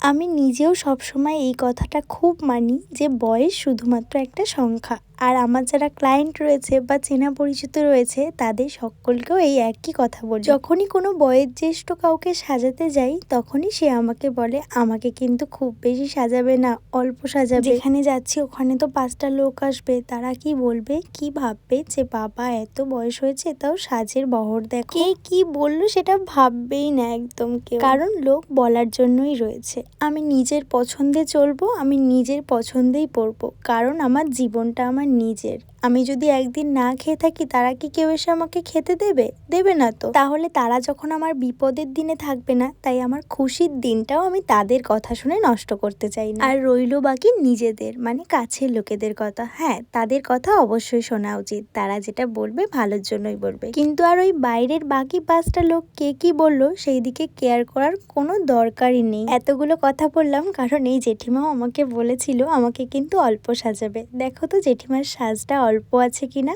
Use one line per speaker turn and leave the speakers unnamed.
আমি নিজেও সবসময় এই কথাটা খুব মানি যে বয়স শুধুমাত্র একটা সংখ্যা। আর আমার যারা ক্লায়েন্ট রয়েছে বা চেনা পরিচিত রয়েছে তাদের সকলকেও এই একই কথা বলি। যখনই কোনো বয়োজ্যেষ্ঠ কাউকে সাজাতে যাই তখনই সে আমাকে বলে, আমাকে কিন্তু খুব বেশি সাজাবে না, অল্প সাজাবে। যেখানে যাচ্ছি ওখানে তো 5টা লোক আসবে, তারা কি বলবে, কি ভাববে যে বাবা এত বয়স হয়েছে তাও সাজের বহর দেখো। কে কি বললো সেটা ভাববেই না একদম কেউ, কারণ লোক বলার জন্যই রয়েছে। আমি নিজের পছন্দে চলবো, আমি নিজের পছন্দেই পরবো, কারণ আমার জীবনটা আমার নিজের। আমি যদি একদিন না খেয়ে থাকি তারা কি কেউ এসে আমাকে খেতে দেবে? দেবে না তো। তাহলে তারা যখন আমার বিপদের দিনে থাকবে না, তাই আমার খুশির দিনটাও আমি তাদের কথা শুনে নষ্ট করতে চাই না। আর রইলো বাকি নিজেদের মানে কাছের লোকেদের কথা, হ্যাঁ তাদের কথা অবশ্যই শোনা উচিত, তারা যেটা বলবে ভালোর জন্যই বলবে। কিন্তু আর ওই বাইরের বাকি 5টা লোক কে কি বললো সেই দিকে কেয়ার করার কোনো দরকারই নেই। এতগুলো কথা বললাম কারণ এই জেঠিমাও আমাকে বলেছিল আমাকে কিন্তু অল্প সাজাবে। দেখো তো জেঠিমার সাজটা অল্প আছে কিনা।